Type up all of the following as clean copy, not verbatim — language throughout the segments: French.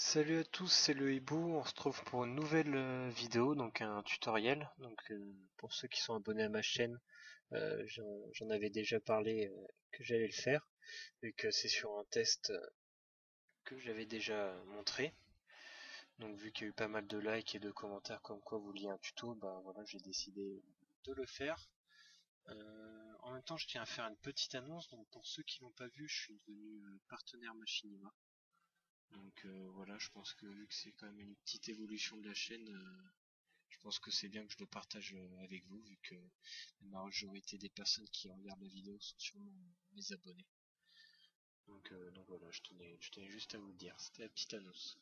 Salut à tous, c'est le Hibou, on se trouve pour une nouvelle vidéo, donc un tutoriel. Pour ceux qui sont abonnés à ma chaîne, j'en avais déjà parlé que j'allais le faire, vu que c'est sur un test que j'avais déjà montré. Donc vu qu'il y a eu pas mal de likes et de commentaires comme quoi vous vouliez un tuto, bah voilà, j'ai décidé de le faire. En même temps, je tiens à faire une petite annonce, donc pour ceux qui l'ont pas vu, je suis devenu partenaire Machinima. Voilà, je pense que vu que c'est quand même une petite évolution de la chaîne, je pense que c'est bien que je le partage avec vous, vu que la majorité des personnes qui regardent la vidéo sont sûrement mes abonnés. Donc voilà, je tenais juste à vous le dire, c'était la petite annonce.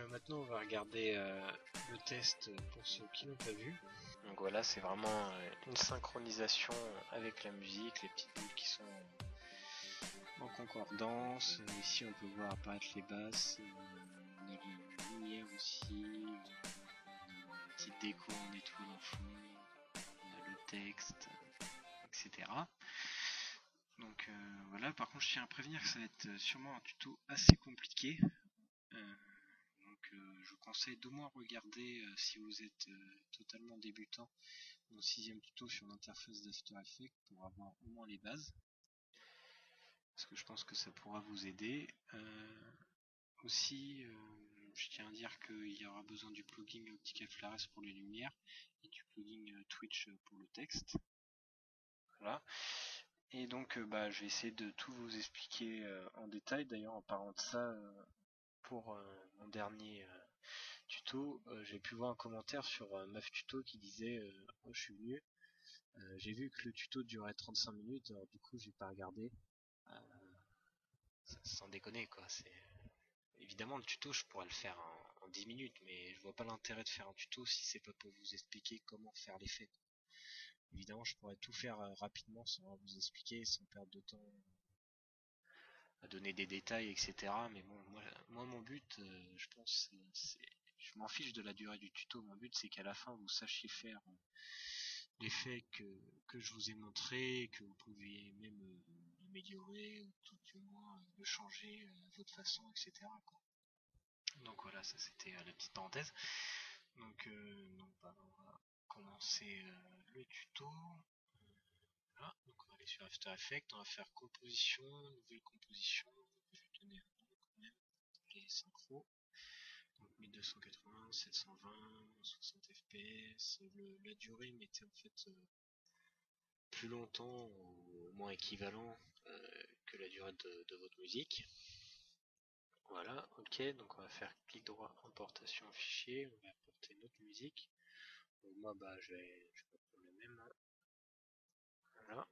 Maintenant on va regarder le test pour ceux qui l'ont pas vu. Donc voilà, c'est vraiment une synchronisation avec la musique, les petites boules qui sont en concordance. Ici on peut voir apparaître les basses, on a la lumière aussi, une petite déco en étoile en fond, on a le texte, etc. Voilà, par contre je tiens à prévenir que ça va être sûrement un tuto assez compliqué. Je vous conseille d'au moins regarder si vous êtes totalement débutant mon 6ème tuto sur l'interface d'After Effects pour avoir au moins les bases. Parce que je pense que ça pourra vous aider. Aussi, je tiens à dire qu'il y aura besoin du plugin Optical Flares pour les lumières et du plugin Twitch pour le texte. Voilà. Et donc, je vais essayer de tout vous expliquer en détail. D'ailleurs, en parlant de ça, pour mon dernier tuto, j'ai pu voir un commentaire sur MAF Tuto qui disait oh, je suis venu, j'ai vu que le tuto durait 35 minutes, alors du coup, j'ai pas regardé. Euh, Sans déconner, quoi. Évidemment, le tuto, je pourrais le faire en 10 minutes, mais je vois pas l'intérêt de faire un tuto si c'est pas pour vous expliquer comment faire l'effet. Évidemment, je pourrais tout faire rapidement sans vous expliquer, sans perdre de temps à donner des détails, etc. Mais bon, moi mon but, je pense, je m'en fiche de la durée du tuto. Mon but, c'est qu'à la fin, vous sachiez faire l'effet que je vous ai montré, que vous pouviez même l'améliorer, ou tout du moins le changer à votre façon, etc. quoi. Donc voilà, ça c'était la petite parenthèse. On va commencer le tuto. Voilà, donc on va aller sur After Effects, on va faire composition, nouvelle composition. Je vais donner un nom quand même, les synchros. Donc 1280, 720, 60 fps. La durée mettait en fait plus longtemps ou au moins équivalent que la durée de votre musique. Voilà, ok, donc on va faire clic droit, importation fichier, on va importer notre musique. Donc moi je vais prendre le même. Hein. Voilà,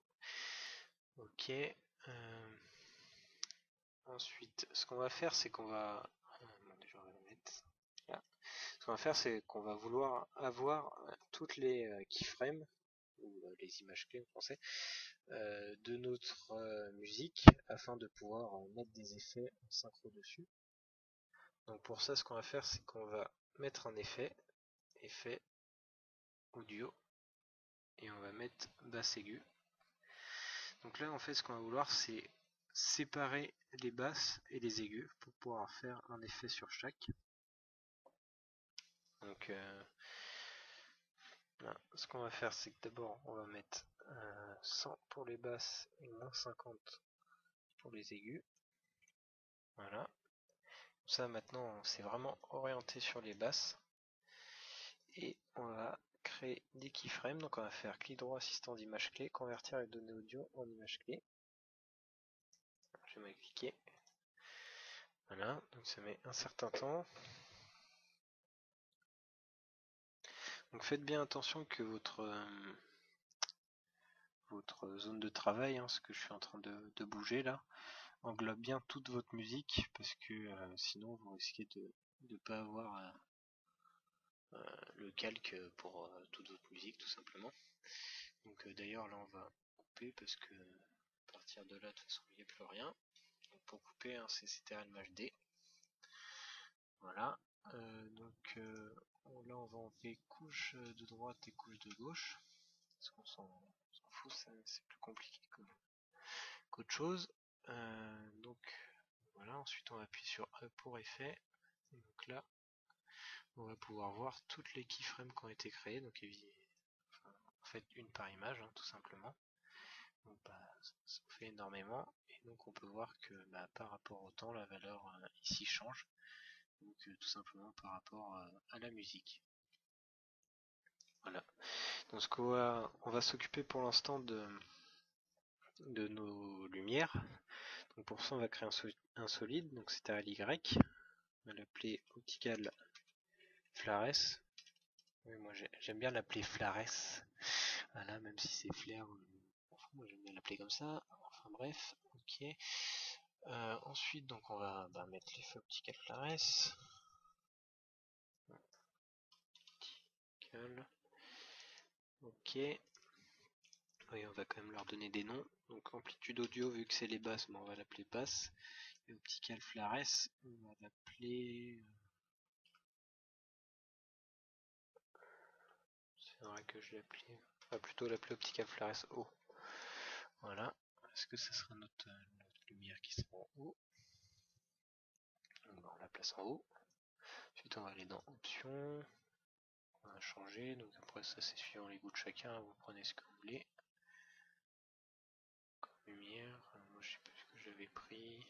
ok. Ensuite, ce qu'on va faire, c'est qu'on va. Déjà, on va le mettre là. Ce qu'on va faire, c'est qu'on va vouloir avoir toutes les keyframes, ou les images clés en français, de notre musique afin de pouvoir mettre des effets en synchro dessus. Donc pour ça, ce qu'on va faire, c'est qu'on va mettre un effet audio, et on va mettre basse aiguë. Donc là, en fait, ce qu'on va vouloir, c'est séparer les basses et les aigus pour pouvoir faire un effet sur chaque. Donc là, ce qu'on va faire, c'est que d'abord, on va mettre 100 pour les basses et moins 50 pour les aigus. Voilà. Ça, maintenant, c'est vraiment orienté sur les basses. Et on va créer des keyframes. Donc on va faire clic droit, assistant d'image clé, convertir les données audio en image clé. Je vais cliquer. Voilà, donc ça met un certain temps. Donc faites bien attention que votre zone de travail, hein, ce que je suis en train de bouger là, englobe bien toute votre musique, parce que sinon vous risquez de ne pas avoir le calque pour toute votre musique tout simplement. Donc d'ailleurs là on va couper parce que à partir de là de toute façon il n'y a plus rien. Donc pour couper hein, c'est CTRL-D. Voilà. Là on va enlever couche de droite et couche de gauche. Parce qu'on s'en fout, c'est plus compliqué qu'autre chose. Donc voilà, ensuite on appuie sur E pour effet. Donc là, on va pouvoir voir toutes les keyframes qui ont été créées. Donc en fait une par image, hein, tout simplement. Donc ça fait énormément. Et donc on peut voir que par rapport au temps, la valeur ici change. Donc tout simplement par rapport à la musique. Voilà. Donc on va s'occuper pour l'instant de nos lumières. Donc pour ça on va créer un solide, donc c'est à Y. On va l'appeler Optical Flares. Oui, moi j'aime bien l'appeler Flares. Voilà, même si c'est flair. Enfin, moi j'aime bien l'appeler comme ça. Enfin bref, ok. Ensuite donc on va mettre l'effet Optical Flares. Optical. Ok. Oui, on va quand même leur donner des noms. Donc amplitude audio, vu que c'est les basses, on va l'appeler basse. Et Optical Flares, on va l'appeler. C'est vrai que je l'appelais. On va plutôt l'appeler Optical Flares haut. Voilà. Est-ce que ce sera notre lumière qui sera en haut? Donc, on la place en haut. Ensuite on va aller dans options. On va changer. Donc après ça c'est suivant les goûts de chacun. Vous prenez ce que vous voulez. Comme lumière. Moi je sais plus ce que j'avais pris.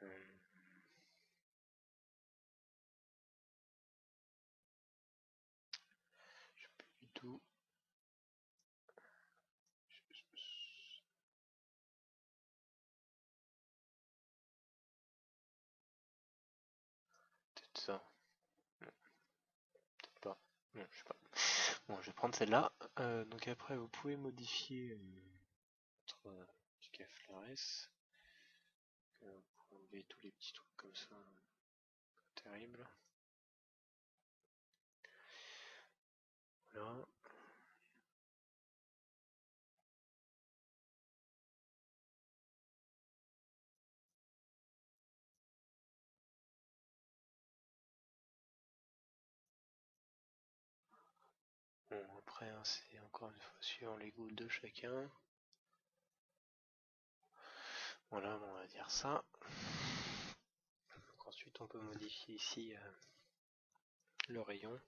Je sais plus du tout. Peut-être ça. Peut-être pas. Non, je sais pas. Bon, je vais prendre celle-là. Donc après, vous pouvez modifier votre Optical Flares. Vous pouvez enlever tous les petits trucs comme ça. Terrible. Voilà. Bon, après, hein, c'est encore une fois suivant les goûts de chacun. Voilà, on va dire ça. Donc ensuite, on peut modifier ici le rayon.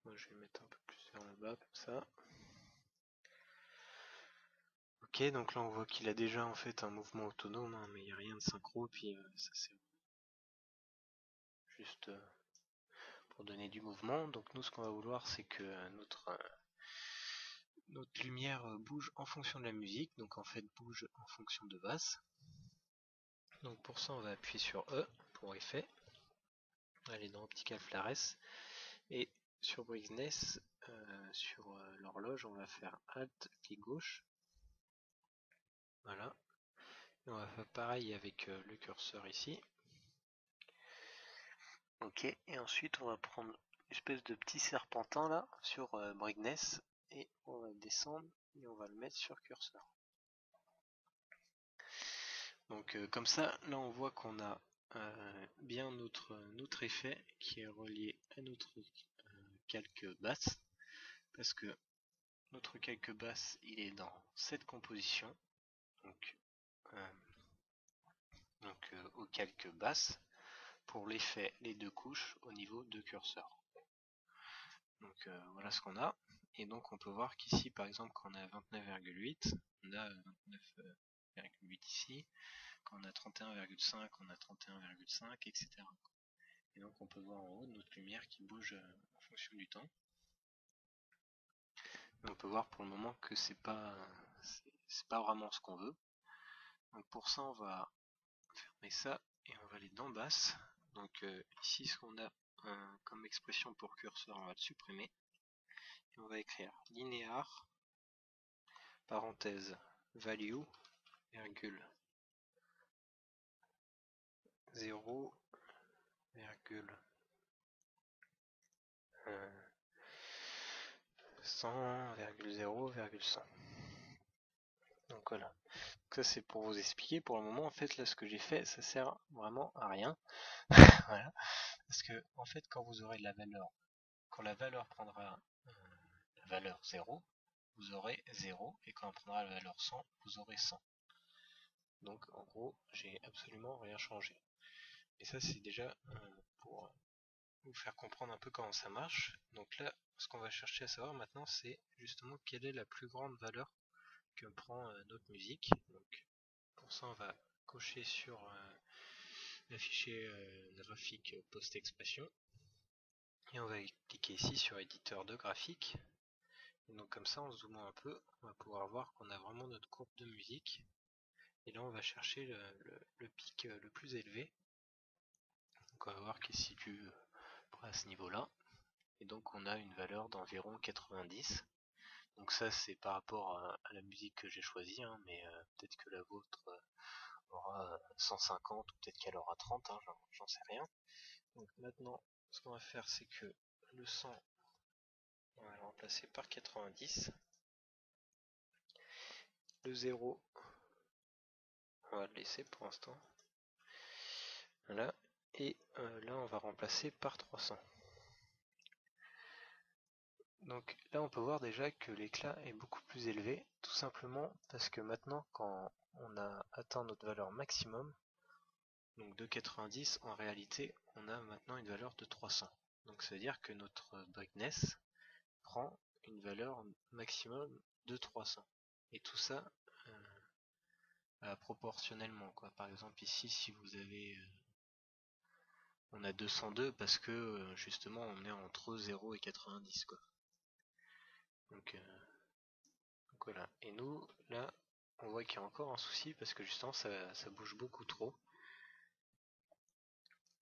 Moi, je vais mettre un peu plus vers le bas, comme ça. Ok, donc là, on voit qu'il a déjà en fait un mouvement autonome, hein, mais il n'y a rien de synchro. Puis ça, c'est juste pour donner du mouvement. Donc nous, ce qu'on va vouloir, c'est que notre lumière bouge en fonction de la musique, donc en fait bouge en fonction de basse. Donc pour ça on va appuyer sur E pour effet, aller dans Optical Flares, et sur Brightness, sur l'horloge on va faire Alt clic gauche, voilà, et on va faire pareil avec le curseur ici. Ok, et ensuite on va prendre une espèce de petit serpentin là sur Brightness, et on va descendre et on va le mettre sur curseur. Donc comme ça, là on voit qu'on a bien notre effet qui est relié à notre calque basse, parce que notre calque basse il est dans cette composition, donc, au calque basse, pour l'effet les deux couches au niveau de curseur. Donc voilà ce qu'on a, et donc on peut voir qu'ici par exemple quand on a 29,8, on a 29,8 ici, quand on a 31,5, on a 31,5, etc. Et donc on peut voir en haut notre lumière qui bouge en fonction du temps. Et on peut voir pour le moment que c'est pas vraiment ce qu'on veut. Donc pour ça on va fermer ça et on va aller dans basse. Donc ici ce qu'on a comme expression pour curseur, on va le supprimer. Et on va écrire linéaire, parenthèse, value, virgule, 0, virgule, 100, virgule 0, virgule 100. Donc voilà. Donc ça c'est pour vous expliquer. Pour le moment, en fait, là, ce que j'ai fait, ça sert vraiment à rien. Voilà. Parce que, en fait, quand vous aurez la valeur, quand la valeur prendra la valeur 0, vous aurez 0. Et quand on prendra la valeur 100, vous aurez 100. Donc en gros, j'ai absolument rien changé. Et ça, c'est déjà pour vous faire comprendre un peu comment ça marche. Donc là, ce qu'on va chercher à savoir maintenant, c'est justement quelle est la plus grande valeur que prend notre musique. Donc pour ça, on va cocher sur le fichier graphique post-expression. Et on va cliquer ici sur éditeur de graphique. Et donc comme ça, en zoomant un peu, on va pouvoir voir qu'on a vraiment notre courbe de musique. Et là, on va chercher le pic le plus élevé. Donc on va voir qu'il se situe à ce niveau-là. Et donc on a une valeur d'environ 90. Donc ça, c'est par rapport à la musique que j'ai choisie, hein, mais peut-être que la vôtre aura 150 ou peut-être qu'elle aura 30, hein, j'en sais rien. Donc maintenant, ce qu'on va faire, c'est que le 100, on va le remplacer par 90. Le 0, on va le laisser pour l'instant. Voilà. Et là, on va remplacer par 300. Donc là, on peut voir déjà que l'éclat est beaucoup plus élevé, tout simplement parce que maintenant, quand on a atteint notre valeur maximum, donc de 90, en réalité, on a maintenant une valeur de 300. Donc ça veut dire que notre brightness prend une valeur maximum de 300. Et tout ça proportionnellement, quoi. Par exemple ici, si vous avez... on a 202 parce que justement on est entre 0 et 90, quoi. Donc voilà. Et nous, là, on voit qu'il y a encore un souci parce que justement ça bouge beaucoup trop.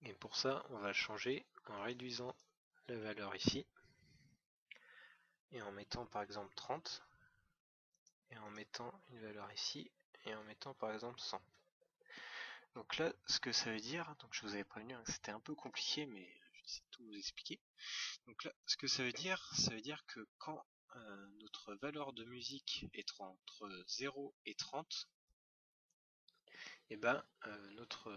Et pour ça, on va changer en réduisant la valeur ici. Et en mettant par exemple 30. Et en mettant une valeur ici. Et en mettant par exemple 100. Donc là, ce que ça veut dire, donc je vous avais prévenu que c'était un peu compliqué, mais je vais essayer de tout vous expliquer. Donc là, ce que ça veut dire que quand notre valeur de musique est entre 0 et 30, et ben notre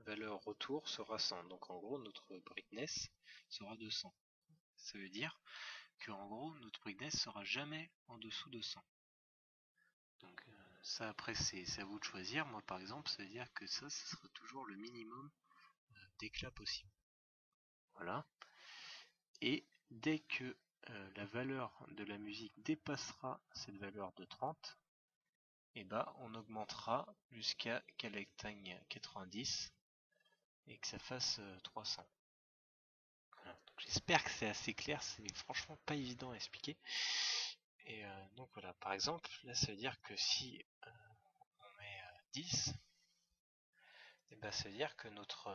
valeur retour sera 100. Donc en gros, notre brightness sera de 100. Ça veut dire que en gros, notre brightness sera jamais en dessous de 100. Donc ça après c'est à vous de choisir. Moi par exemple, ça veut dire que ça sera toujours le minimum d'éclat possible. Voilà. Et dès que la valeur de la musique dépassera cette valeur de 30, et ben on augmentera jusqu'à qu'elle atteigne 90 et que ça fasse 300. Voilà. J'espère que c'est assez clair, c'est franchement pas évident à expliquer. Et donc voilà, par exemple, là ça veut dire que si on met 10, et ben ça veut dire que notre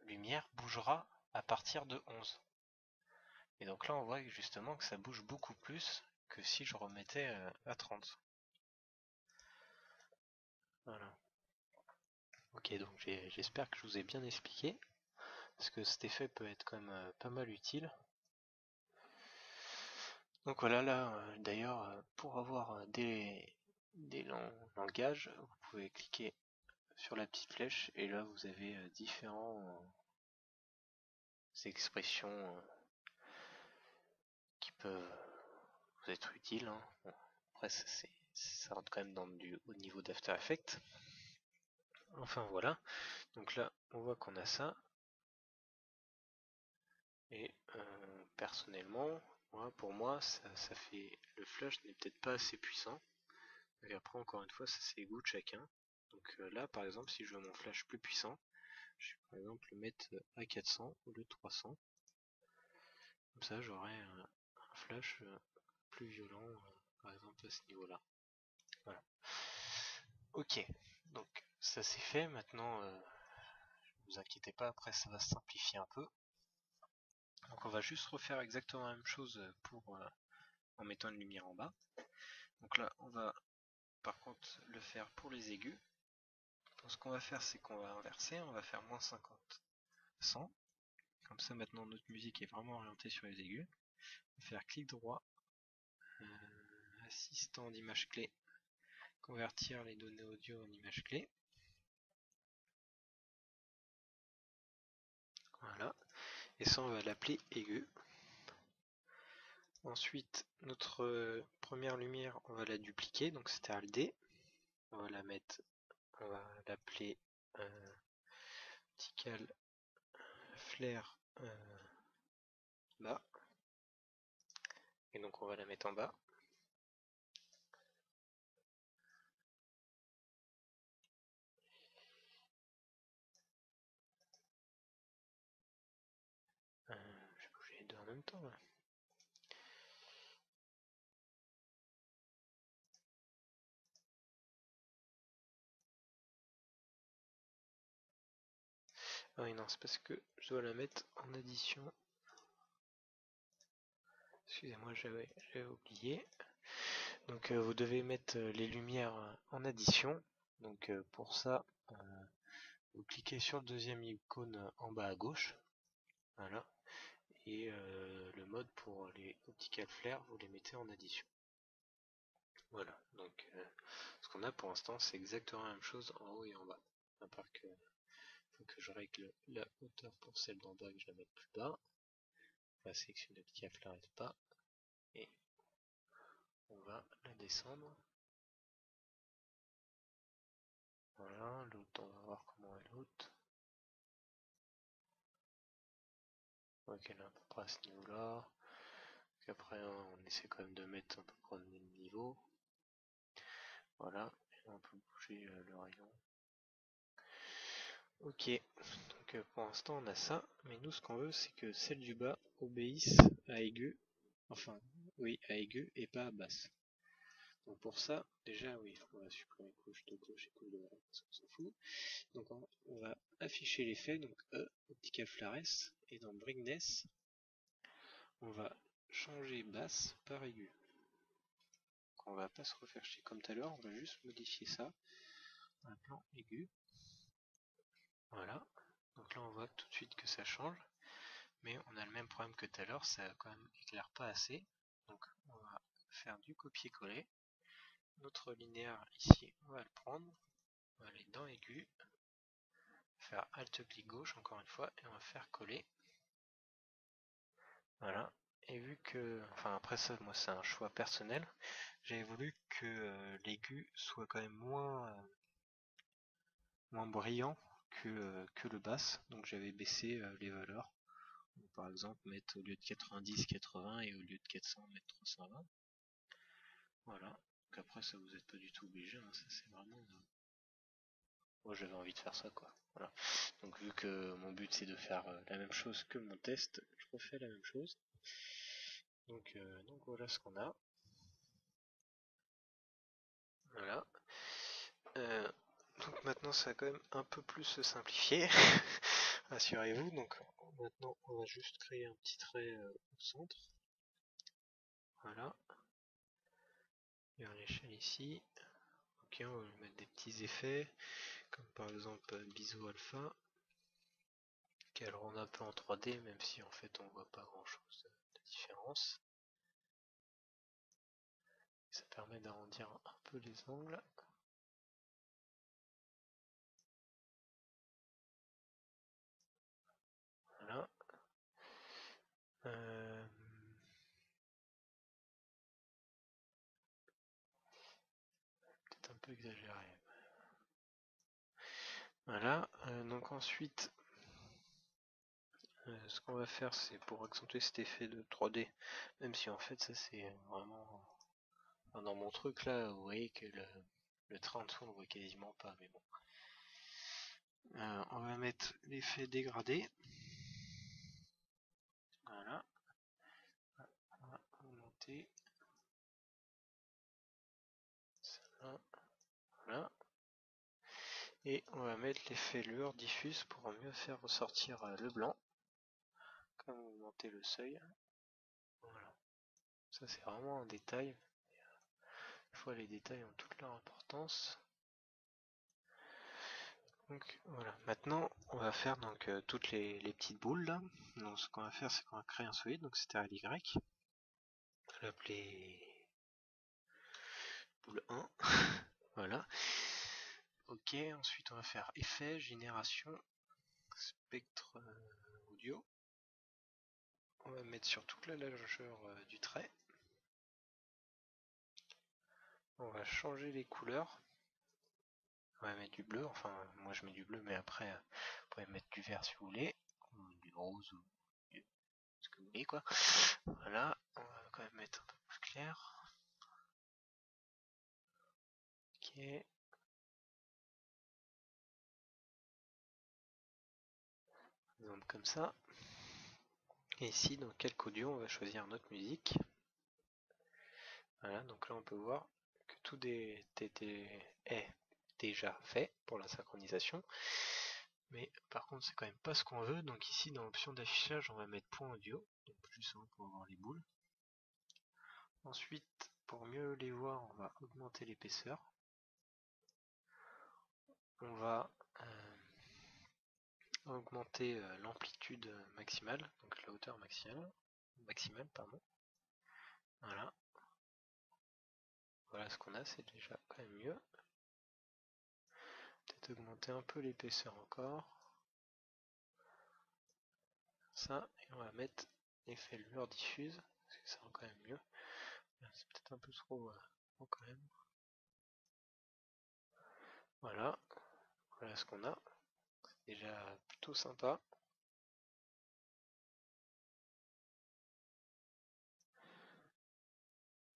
lumière bougera à partir de 11. Et donc là on voit justement que ça bouge beaucoup plus que si je remettais à 30. Voilà. Ok, donc j'espère que je vous ai bien expliqué, parce que cet effet peut être quand même pas mal utile. Donc voilà, là d'ailleurs, pour avoir des langages, vous pouvez cliquer sur la petite flèche et là vous avez différentes expressions qui peuvent vous être utiles, hein. Bon, après ça rentre quand même dans du haut niveau d'After Effects. Enfin voilà, donc là on voit qu'on a ça. Et personnellement, pour moi, ça fait... Le flash n'est peut-être pas assez puissant. Et après, encore une fois, ça c'est les goûts de chacun. Donc là, par exemple, si je veux mon flash plus puissant, je vais par exemple le mettre à 400 au lieu de 300. Comme ça, j'aurai un flash plus violent, par exemple à ce niveau-là. Voilà. Ok, donc ça c'est fait. Maintenant, ne vous inquiétez pas, après ça va se simplifier un peu. Donc on va juste refaire exactement la même chose pour en mettant une lumière en bas. Donc là, on va par contre le faire pour les aigus. Donc ce qu'on va faire, c'est qu'on va inverser, on va faire moins 50, 100. Comme ça, maintenant, notre musique est vraiment orientée sur les aigus. On va faire clic droit, assistant d'image clé, convertir les données audio en image clé. Voilà. Et ça, on va l'appeler aigu. Ensuite, notre première lumière, on va la dupliquer, donc c'était ALT D. on va la mettre, on va l'appeler vertical flare bas, et donc on va la mettre en bas. Je vais bouger les deux en même temps là. Ah oui non, c'est parce que je dois la mettre en addition. Excusez-moi, j'avais oublié. Donc vous devez mettre les lumières en addition. Donc pour ça, vous cliquez sur le deuxième icône en bas à gauche. Voilà. Et le mode pour les optical flare, vous les mettez en addition. Voilà. Donc ce qu'on a pour l'instant, c'est exactement la même chose en haut et en bas. À part que faut que je règle la hauteur pour celle d'en bas, que je la mette plus bas. On va sélectionner optical flare pas. Et on va la descendre. Voilà, l'autre, on va voir comment est l'autre. Ok, là, à peu près à ce niveau-là. Après, on essaie quand même de mettre à peu près le même niveau. Voilà, et on peut bouger le rayon. Ok, donc pour l'instant on a ça, mais nous ce qu'on veut c'est que celle du bas obéisse à aigu, enfin, oui, à aigu et pas à basse. Donc pour ça, déjà, oui, on va supprimer couche de gauche et couche de droite, parce qu'on s'en fout. Donc on va afficher l'effet, donc E, Optical Flares, et dans Brightness, on va changer basse par aigu. Donc on va pas se refaire chier comme tout à l'heure, on va juste modifier ça dans un plan aigu. Voilà, donc là on voit tout de suite que ça change, mais on a le même problème que tout à l'heure, ça quand même éclaire pas assez. Donc on va faire du copier-coller. Notre linéaire ici, on va le prendre, on va aller dans aigu, faire Alt-clic gauche encore une fois, et on va faire coller. Voilà, et vu que, enfin après ça, moi c'est un choix personnel, j'avais voulu que l'aigu soit quand même moins brillant que le basse, donc j'avais baissé les valeurs. Donc, par exemple, mettre au lieu de 90, 80 et au lieu de 400, mettre 320. Voilà, donc après ça vous n'êtes pas du tout obligé, hein. Ça c'est vraiment... Moi j'avais envie de faire ça quoi. Voilà. Donc vu que mon but c'est de faire la même chose que mon test, je refais la même chose. Donc voilà ce qu'on a. Voilà. Donc maintenant ça va quand même un peu plus se simplifier. Rassurez-vous. Donc maintenant on va juste créer un petit trait au centre. Voilà. Et à l'échelle ici. Ok, on va lui mettre des petits effets. Comme par exemple biseau alpha. Qu'elle rend un peu en 3D, même si en fait on voit pas grand chose de différence. Ça permet d'arrondir un peu les angles. Voilà. Peut-être un peu exagéré. Voilà. Donc ensuite, ce qu'on va faire, c'est pour accentuer cet effet de 3D, même si en fait ça c'est vraiment... Enfin, dans mon truc là, vous voyez que le train en dessous on le voit quasiment pas, mais bon. On va mettre l'effet dégradé. Voilà. On va augmenter. Ça, voilà. Et on va mettre l'effet lueur diffuse pour mieux faire ressortir le blanc. Comme augmenter le seuil. Voilà. Ça c'est vraiment un détail. Des fois les détails ont toute leur importance. Donc voilà, maintenant on va faire donc toutes les petites boules là. Donc ce qu'on va faire c'est qu'on va créer un solide, donc c'était à Y. On va l'appeler boule 1. Voilà. Ok, ensuite on va faire effet, génération, spectre audio. On va mettre sur toute la largeur du trait. On va changer les couleurs. on va mettre du bleu, enfin moi je mets du bleu, mais après vous pouvez mettre du vert si vous voulez, ou du rose, ou ce que vous voulez quoi. Voilà, on va quand même mettre un peu plus clair. Ok. Donc comme ça. Et ici, dans Calque Audio, on va choisir notre musique. Voilà, donc là on peut voir que tout est déjà fait pour la synchronisation. Mais par contre, c'est quand même pas ce qu'on veut. Donc ici, dans l'option d'affichage, on va mettre point audio. Donc plus simple pour voir les boules. Ensuite, pour mieux les voir, on va augmenter l'épaisseur. On va augmenter l'amplitude maximale, donc la hauteur maximale, pardon. Voilà. Voilà ce qu'on a, c'est déjà quand même mieux. Peut-être augmenter un peu l'épaisseur encore. Ça, et on va mettre l'effet lueur diffuse, parce que ça rend quand même mieux. C'est peut-être un peu trop quand même. Voilà, voilà ce qu'on a. C'est déjà plutôt sympa.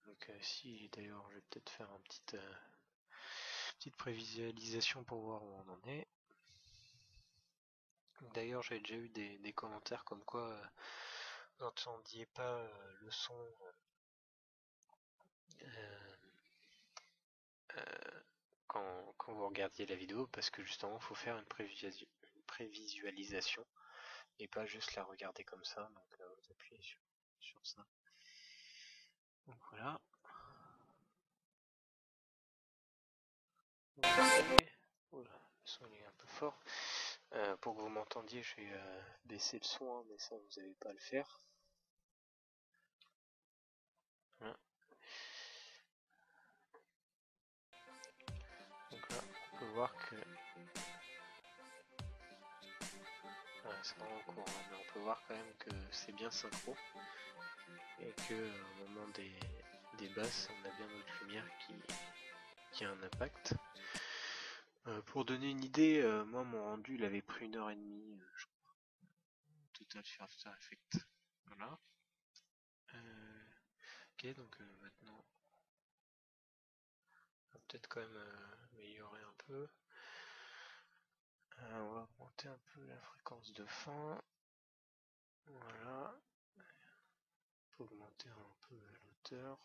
Donc si d'ailleurs je vais peut-être faire une petite prévisualisation pour voir où on en est. D'ailleurs j'avais déjà eu des commentaires comme quoi vous n'entendiez pas le son quand vous regardiez la vidéo, parce que justement il faut faire une prévisualisation et pas juste la regarder comme ça. Donc vous appuyez sur ça. Donc voilà. Oula, le son est un peu fort. Pour que vous m'entendiez, je vais baisser le son, hein, mais ça vous n'allez pas le faire. Voilà. Donc là, on peut voir que c'est vraiment court, hein, mais on peut voir quand même que c'est bien synchro et que au moment des basses, on a bien notre lumière qui a un impact. Pour donner une idée, moi mon rendu il avait pris 1h30 je crois, au total sur After Effects. Voilà. Ok, donc maintenant on va peut-être quand même améliorer un peu. On va augmenter un peu la fréquence de fin. Voilà. Augmenter un peu l'auteur.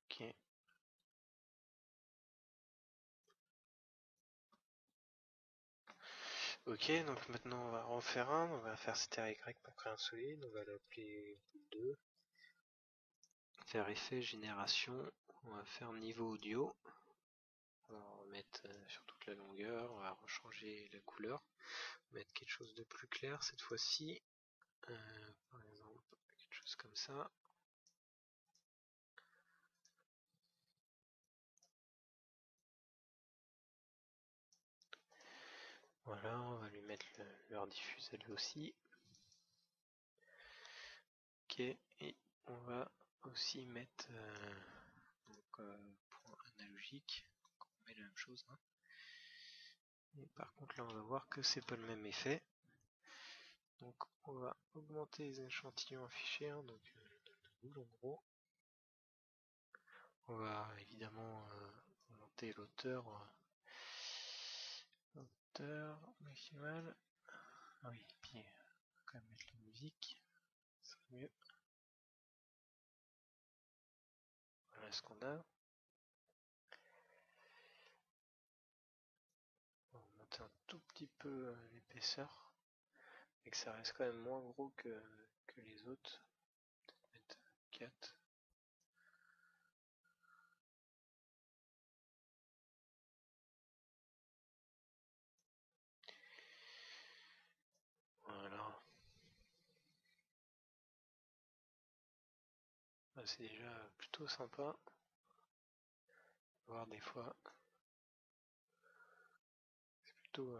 Ok. Ok, donc maintenant on va en faire un. On va faire CTRY pour créer un solide. On va l'appeler 2. Faire effet génération. On va faire niveau audio. On va remettre sur toute la longueur. On va rechanger la couleur. Mettre quelque chose de plus clair cette fois-ci. Par exemple, quelque chose comme ça. Voilà, on va lui mettre leur diffuse elle aussi. Ok, et on va aussi mettre point analogique. Donc on met la même chose. Hein. Et par contre là on va voir que c'est pas le même effet. Donc on va augmenter les échantillons affichés, hein, donc en gros. On va évidemment augmenter l'auteur maximale. Ah oui, puis on va quand même mettre la musique, ça serait mieux. Voilà ce qu'on a. On va monter un tout petit peu l'épaisseur, et que ça reste quand même moins gros que les autres. Peut-être mettre 4. Voilà. Bah, c'est déjà plutôt sympa. Voir des fois. C'est plutôt.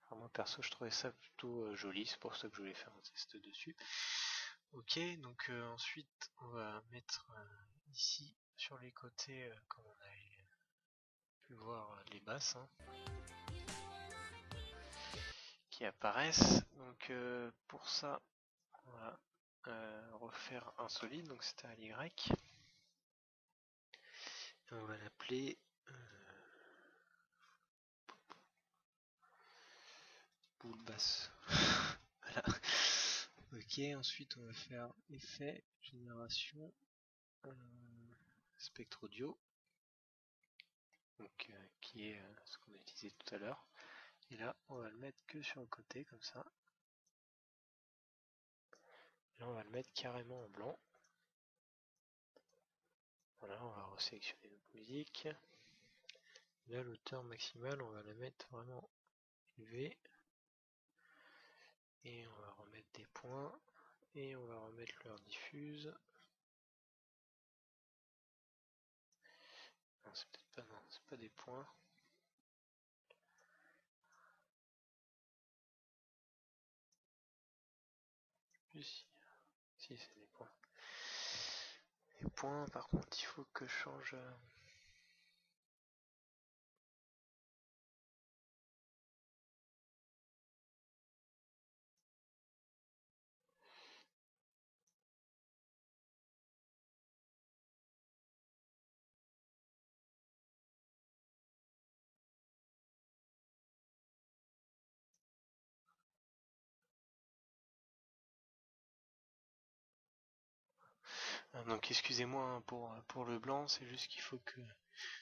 Enfin, moi perso, je trouvais ça plutôt joli. C'est pour ça que je voulais faire un test dessus. Ok, donc ensuite, on va mettre ici sur les côtés, comme on a pu voir les basses hein, qui apparaissent. Donc pour ça, on va refaire un solide, donc c'était à l'Y. On va l'appeler boule basse. Voilà. Ok, ensuite on va faire effet, génération, spectre audio, donc qui est ce qu'on a utilisé tout à l'heure. Et là, on va le mettre que sur le côté comme ça. Là, on va le mettre carrément en blanc. Voilà, on va resélectionner notre musique. Là, l'auteur maximale, on va la mettre vraiment élevée. Et on va remettre des points. Et on va remettre leur diffuse. Non, c'est peut-être pas, non, c'est pas des points. Si, si c'est des points. Les points, par contre, il faut que je change. Donc excusez-moi pour le blanc, c'est juste qu'il faut que...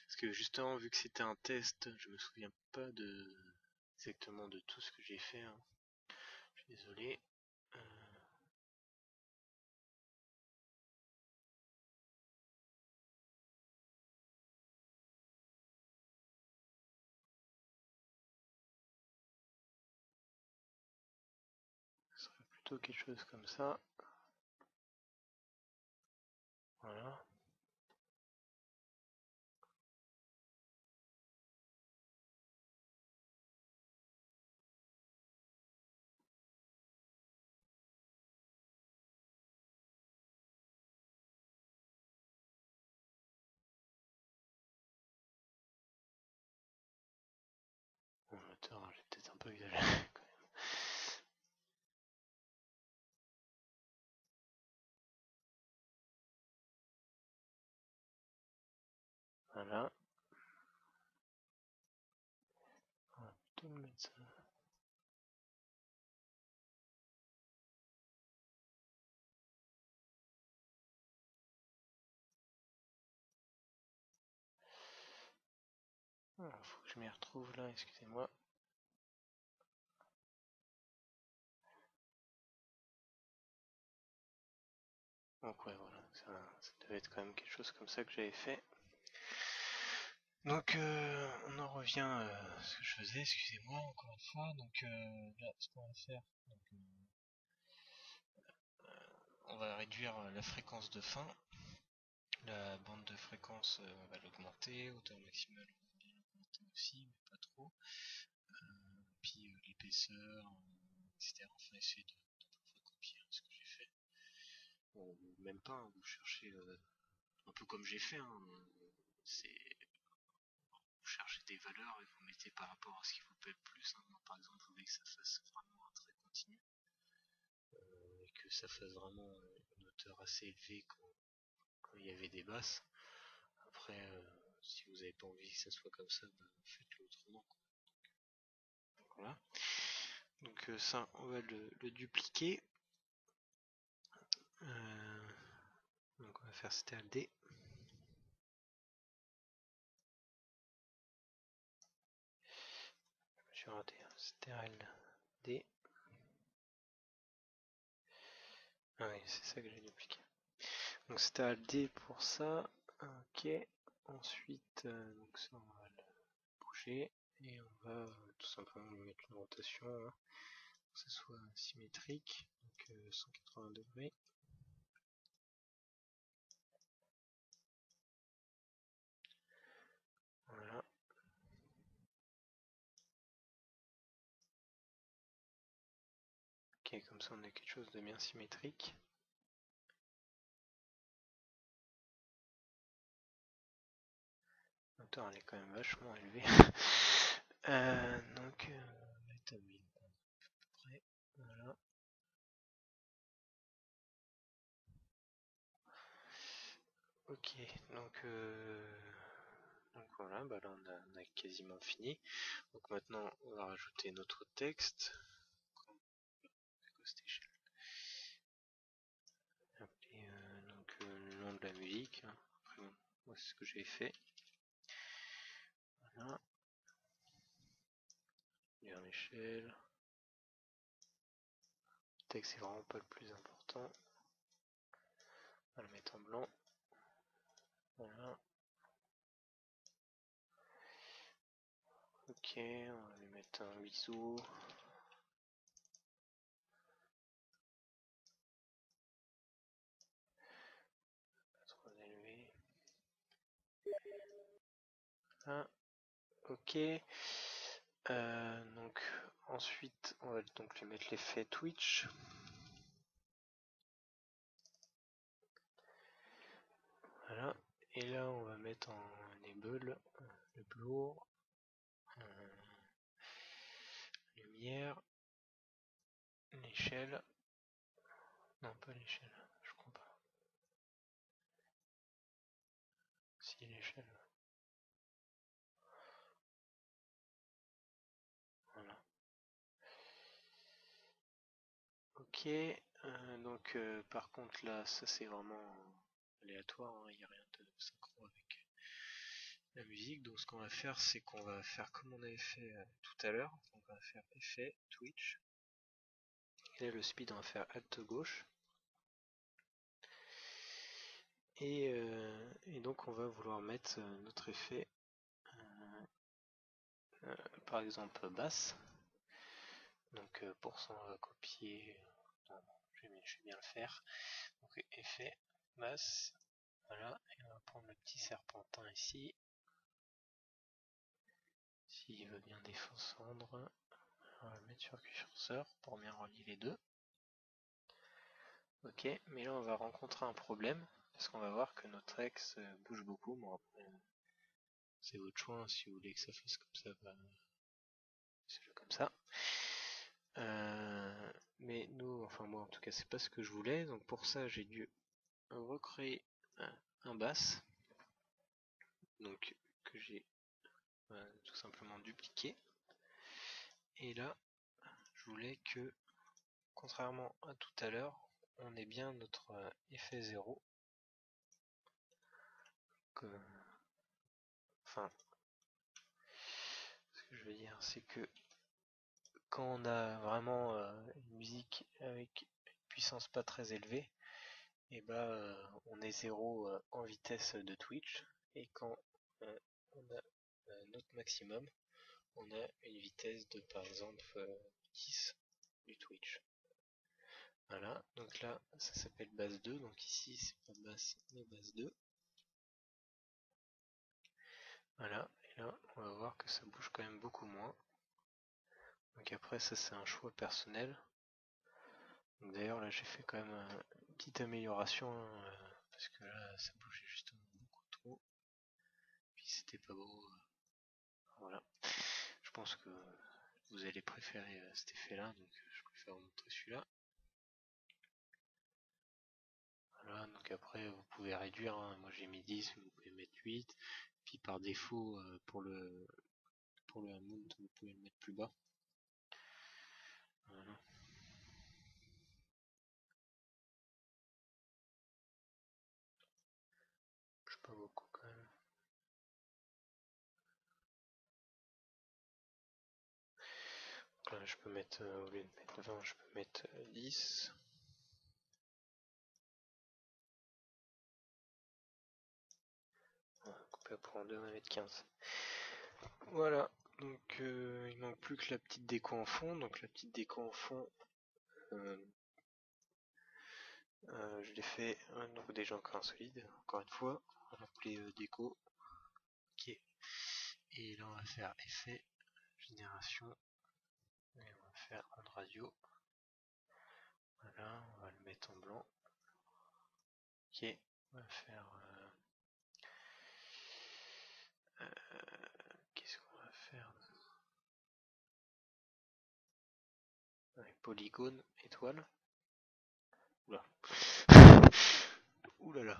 Parce que justement, vu que c'était un test, je me souviens pas exactement de tout ce que j'ai fait. Hein. Je suis désolé. Ce serait plutôt quelque chose comme ça. Voilà. Bon, attends, j'ai peut-être un peu exagéré quand même. Voilà. On va plutôt mettre ça. Alors, faut que je m'y retrouve là, excusez-moi. Donc ouais, voilà, ça devait être quand même quelque chose comme ça que j'avais fait. Donc on en revient à ce que je faisais, excusez-moi encore une fois. Donc là, ce qu'on va faire, donc, on va réduire la fréquence de fin. La bande de fréquence, on va l'augmenter, hauteur maximale, on va bien l'augmenter aussi, mais pas trop. Puis l'épaisseur, etc. Enfin, essayer de copier ce que j'ai fait. Bon, même pas, hein, vous cherchez un peu comme j'ai fait, hein, c'est vous cherchez des valeurs et vous mettez par rapport à ce qui vous plaît le plus. Hein. Par exemple, vous voulez que ça fasse vraiment un trait continu et que ça fasse vraiment une hauteur assez élevée quand il y avait des basses. Après, si vous n'avez pas envie que ça soit comme ça, bah, faites-le autrement. Donc, voilà. Donc ça, on va le dupliquer. Donc on va faire Ctrl-D. J'ai raté. Ctrl-D. Ah oui, c'est ça que j'ai dupliqué. Donc Ctrl-D pour ça. Ok. Ensuite, donc ça, on va le bouger. Et on va tout simplement lui mettre une rotation. Hein, pour que ce soit symétrique. Donc 180 degrés. Voilà. Ok, comme ça on a quelque chose de bien symétrique. hauteur elle est quand même vachement élevée. Donc on va être à 1000 à peu près. Voilà. Ok, donc voilà, bah là on a quasiment fini. Donc maintenant on va rajouter notre texte. Appeler donc le nom de la musique. Après, bon, moi c'est ce que j'ai fait. Voilà. Lire l'échelle. Le texte c'est vraiment pas le plus important. On va le mettre en blanc. Voilà. Ok, on va lui mettre un bisou. Pas trop élevé. Voilà. Ok. Donc ensuite on va donc lui mettre l'effet Twitch. Voilà. Et là on va mettre en enable le blur, lumière, l'échelle. Non, pas l'échelle, je crois pas. Si, l'échelle. Voilà. Ok. Donc par contre là, ça c'est vraiment aléatoire, hein, il n'y a rien de synchro avec la musique. Donc ce qu'on va faire, c'est qu'on va faire comme on avait fait tout à l'heure. On va faire effet Twitch. Et là le speed on va faire Alt gauche. Et donc on va vouloir mettre notre effet par exemple basse. Donc pour ça on va copier. Non, je vais bien le faire. Donc effet basse. Voilà, et on va prendre le petit serpentin ici. S'il veut bien descendre, on va le mettre sur curseur pour bien relier les deux. Ok, mais là on va rencontrer un problème, parce qu'on va voir que notre ex bouge beaucoup. Bon, après, c'est votre choix, hein, si vous voulez que ça fasse comme ça, bah, c'est comme ça. Mais nous, enfin moi en tout cas, c'est pas ce que je voulais, donc pour ça j'ai dû recréer un bass, donc que j'ai tout simplement dupliqué. Et là, je voulais que, contrairement à tout à l'heure, on ait bien notre effet 0. Enfin, ce que je veux dire, c'est que quand on a vraiment une musique avec une puissance pas très élevée, et bah on est 0 en vitesse de Twitch, et quand on a notre maximum, on a une vitesse de par exemple 10 du Twitch. Voilà, donc là ça s'appelle base 2, donc ici c'est pas basse mais base 2. Voilà, et là on va voir que ça bouge quand même beaucoup moins. Donc après ça c'est un choix personnel. D'ailleurs là j'ai fait quand même une petite amélioration parce que là ça bougeait justement beaucoup trop. Puis c'était pas beau. Voilà. Je pense que vous allez préférer cet effet là, donc je préfère vous montrer celui-là. Voilà, donc après vous pouvez réduire, hein. Moi j'ai mis 10, vous pouvez mettre 8. Puis par défaut pour le amount vous pouvez le mettre plus bas. Voilà. Je pas beaucoup quand même. Donc là je peux mettre, au lieu de mettre 20, je peux mettre 10. Couper après en deux, on va mettre 15. Voilà, donc il manque plus que la petite déco en fond. Donc la petite déco en fond, je l'ai fait donc déjà encore un solide, encore une fois. On va appeler déco. Ok. Et là on va faire effet, génération. Et on va faire en radio. Voilà, on va le mettre en blanc. Ok, on va faire polygone, étoile. Oula. Oulala.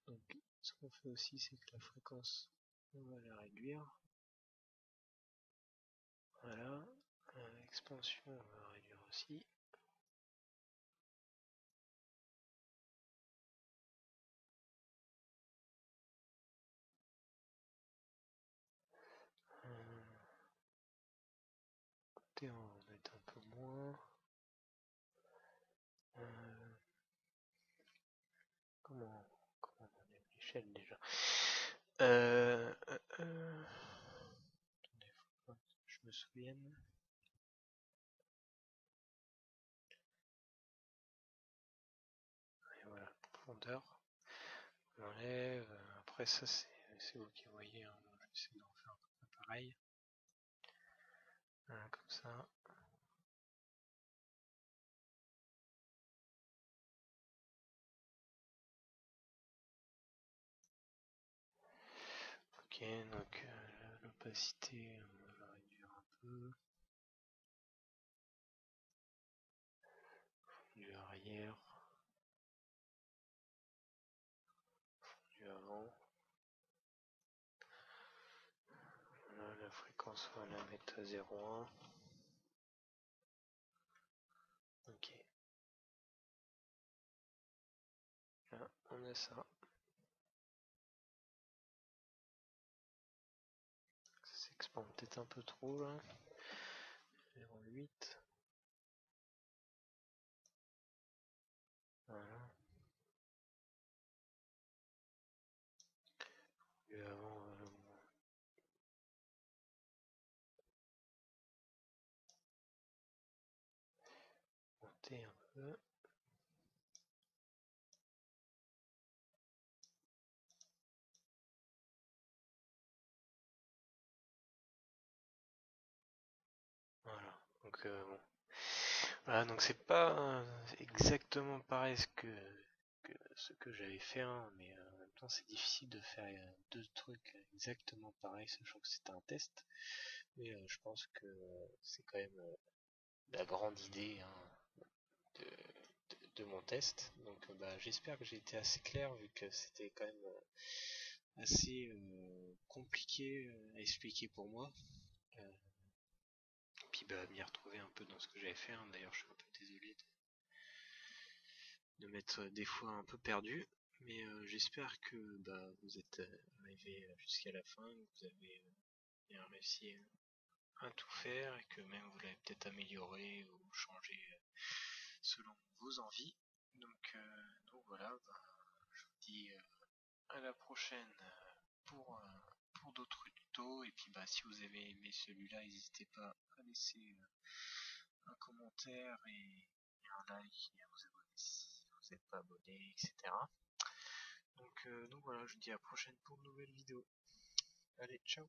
Donc, ce qu'on fait aussi, c'est que la fréquence, on va la réduire. Voilà. Expansion, on va réduire aussi. Côté, on va mettre un peu moins. Comment on enlève l'échelle déjà? Attendez, faut que je me souvienne. Et voilà, profondeur. On enlève. Après ça c'est vous qui voyez. Hein. Je vais essayer d'en faire un peu pareil. Voilà, comme ça. Ok, donc l'opacité, on va la réduire un peu. Du arrière. Du avant. Voilà, la fréquence, on va la mettre à 0,1. Ok. Là, on a ça. Ça s'expande peut-être un peu trop là. 0,8. Voilà. Du avant, on va monter un peu. Voilà. Donc bon. Voilà, donc c'est pas exactement pareil ce que j'avais fait, hein, mais en même temps c'est difficile de faire deux trucs exactement pareils, sachant que c'était un test. Mais je pense que c'est quand même la grande idée, hein, de mon test. Donc j'espère que j'ai été assez clair vu que c'était quand même assez compliqué à expliquer pour moi. Puis m'y retrouver un peu dans ce que j'avais fait. Hein. D'ailleurs je suis un peu désolé de m'être des fois un peu perdu. Mais j'espère que vous êtes arrivé jusqu'à la fin, que vous avez bien réussi à tout faire et que même vous l'avez peut-être amélioré ou changé selon vos envies. Donc voilà, je vous dis à la prochaine pour d'autres tutos. Et puis si vous avez aimé celui-là, n'hésitez pas à laisser un commentaire et un like et à vous abonner si vous n'êtes pas abonné, etc. Donc voilà, je vous dis à la prochaine pour une nouvelle vidéo. Allez, ciao!